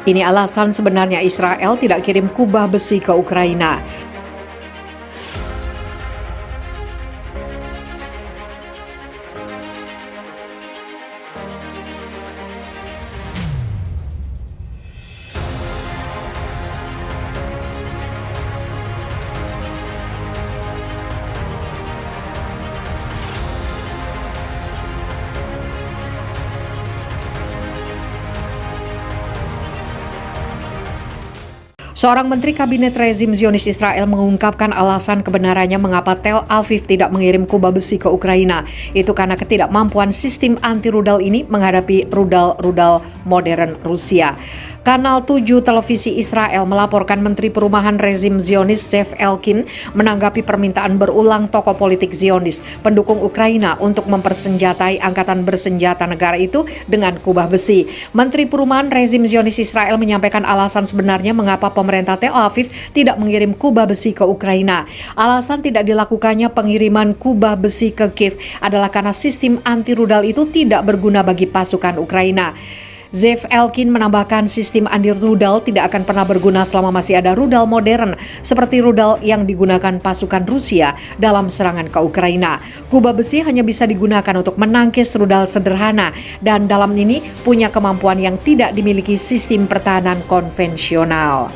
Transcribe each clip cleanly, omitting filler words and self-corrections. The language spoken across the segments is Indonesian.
Ini alasan sebenarnya Israel tidak kirim kubah besi ke Ukraina. Seorang menteri kabinet rezim Zionis Israel mengungkapkan alasan kebenarannya mengapa Tel Aviv tidak mengirim kubah besi ke Ukraina. Itu karena ketidakmampuan sistem anti-rudal ini menghadapi rudal-rudal modern Rusia. Kanal 7 televisi Israel melaporkan Menteri Perumahan rezim Zionis Zev Elkin menanggapi permintaan berulang tokoh politik Zionis pendukung Ukraina untuk mempersenjatai angkatan bersenjata negara itu dengan kubah besi. Menteri Perumahan rezim Zionis Israel menyampaikan alasan sebenarnya mengapa pemerintah Tel Aviv tidak mengirim kubah besi ke Ukraina. Alasan tidak dilakukannya pengiriman kubah besi ke Kiev adalah karena sistem anti-rudal itu tidak berguna bagi pasukan Ukraina. Zev Elkin menambahkan sistem anti-rudal tidak akan pernah berguna selama masih ada rudal modern seperti rudal yang digunakan pasukan Rusia dalam serangan ke Ukraina. Kubah besi hanya bisa digunakan untuk menangkis rudal sederhana dan dalam ini punya kemampuan yang tidak dimiliki sistem pertahanan konvensional.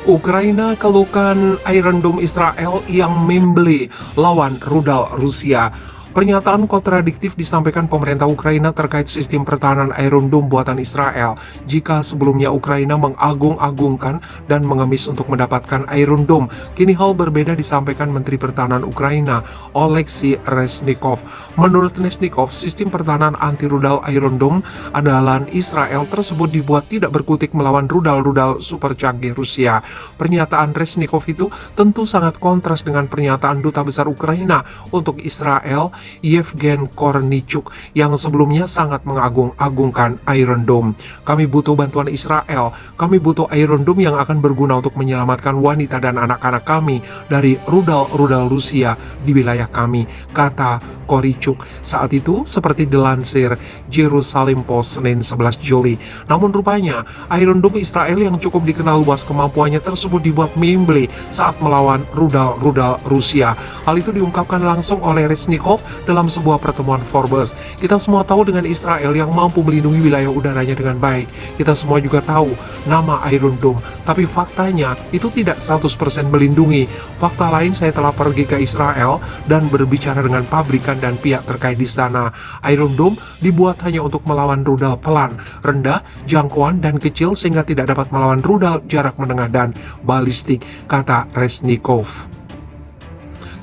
Ukraina keluhkan Iron Dome Israel yang membeli lawan rudal Rusia. Pernyataan kontradiktif disampaikan pemerintah Ukraina terkait sistem pertahanan Iron Dome buatan Israel. Jika sebelumnya Ukraina mengagung-agungkan dan mengemis untuk mendapatkan Iron Dome, kini hal berbeda disampaikan Menteri Pertahanan Ukraina, Oleksiy Reznikov. Menurut Reznikov, sistem pertahanan anti-rudal Iron Dome andalan Israel tersebut dibuat tidak berkutik melawan rudal-rudal super canggih Rusia. Pernyataan Reznikov itu tentu sangat kontras dengan pernyataan Duta Besar Ukraina untuk Israel, Yevgen Kornichuk, yang sebelumnya sangat mengagung-agungkan Iron Dome. Kami butuh bantuan Israel, kami butuh Iron Dome yang akan berguna untuk menyelamatkan wanita dan anak-anak kami dari rudal-rudal Rusia di wilayah kami, kata Kornichuk. Saat itu, seperti dilansir Jerusalem Post Senin 11 Juli. Namun rupanya, Iron Dome Israel yang cukup dikenal luas kemampuannya tersebut dibuat membeli saat melawan rudal-rudal Rusia. Hal itu diungkapkan langsung oleh Reznikov dalam sebuah pertemuan Forbes. Kita semua tahu dengan Israel yang mampu melindungi wilayah udaranya dengan baik. Kita semua juga tahu nama Iron Dome, tapi faktanya itu tidak 100% melindungi. Fakta lain, saya telah pergi ke Israel dan berbicara dengan pabrikan dan pihak terkait di sana. Iron Dome dibuat hanya untuk melawan rudal pelan, rendah, jangkauan dan kecil sehingga tidak dapat melawan rudal jarak menengah dan balistik, kata Reznikov.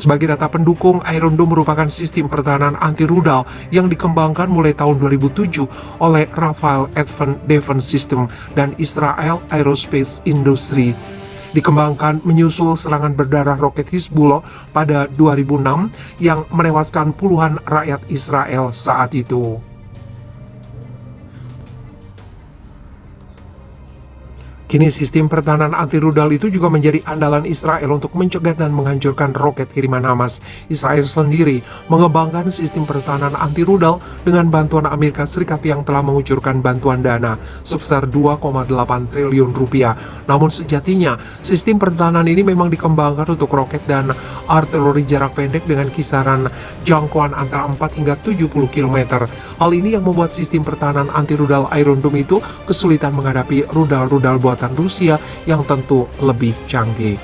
Sebagai data pendukung, Iron Dome merupakan sistem pertahanan anti-rudal yang dikembangkan mulai tahun 2007 oleh Rafael Advanced Defense System dan Israel Aerospace Industry. Dikembangkan menyusul serangan berdarah roket Hizbullah pada 2006 yang menewaskan puluhan rakyat Israel saat itu. Kini sistem pertahanan anti-rudal itu juga menjadi andalan Israel untuk mencegat dan menghancurkan roket kiriman Hamas. Israel sendiri mengembangkan sistem pertahanan anti-rudal dengan bantuan Amerika Serikat yang telah mengucurkan bantuan dana sebesar 2,8 triliun rupiah. Namun sejatinya, sistem pertahanan ini memang dikembangkan untuk roket dan artileri jarak pendek dengan kisaran jangkauan antara 4 hingga 70 km. Hal ini yang membuat sistem pertahanan anti-rudal Iron Dome itu kesulitan menghadapi rudal-rudal buatan Rusia yang tentu lebih canggih.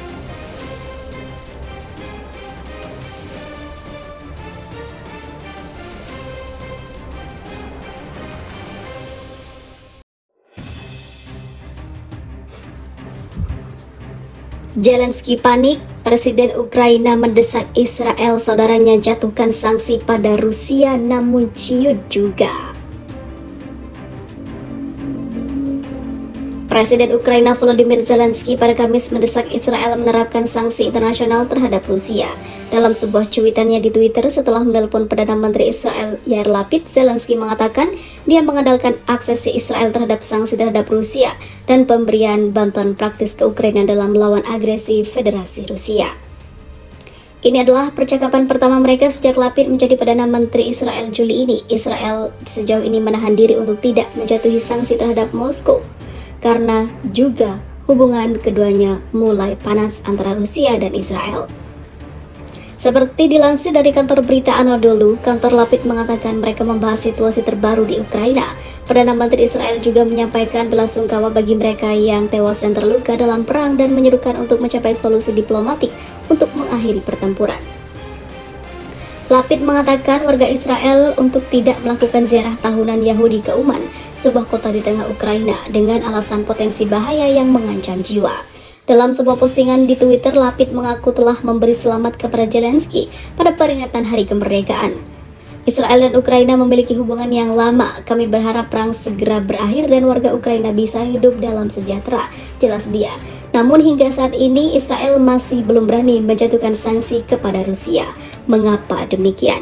Zelensky panik, Presiden Ukraina mendesak Israel saudaranya jatuhkan sanksi pada Rusia, namun ciut juga. Presiden Ukraina Volodymyr Zelensky pada Kamis mendesak Israel menerapkan sanksi internasional terhadap Rusia. Dalam sebuah cuitannya di Twitter setelah menelpon Perdana Menteri Israel Yair Lapid, Zelensky mengatakan dia mengandalkan aksesi Israel terhadap sanksi terhadap Rusia dan pemberian bantuan praktis ke Ukraina dalam melawan agresi Federasi Rusia. Ini adalah percakapan pertama mereka sejak Lapid menjadi Perdana Menteri Israel Juli ini. Israel sejauh ini menahan diri untuk tidak menjatuhi sanksi terhadap Moskow, karena juga hubungan keduanya mulai panas antara Rusia dan Israel. Seperti dilansir dari kantor berita Anadolu, kantor Lapid mengatakan mereka membahas situasi terbaru di Ukraina. Perdana Menteri Israel juga menyampaikan belasungkawa bagi mereka yang tewas dan terluka dalam perang dan menyerukan untuk mencapai solusi diplomatik untuk mengakhiri pertempuran. Lapid mengatakan warga Israel untuk tidak melakukan ziarah tahunan Yahudi ke Uman, sebuah kota di tengah Ukraina, dengan alasan potensi bahaya yang mengancam jiwa. Dalam sebuah postingan di Twitter, Lapid mengaku telah memberi selamat kepada Zelensky pada peringatan Hari Kemerdekaan. Israel dan Ukraina memiliki hubungan yang lama. Kami berharap perang segera berakhir dan warga Ukraina bisa hidup dalam sejahtera, jelas dia. Namun hingga saat ini Israel masih belum berani menjatuhkan sanksi kepada Rusia. Mengapa demikian?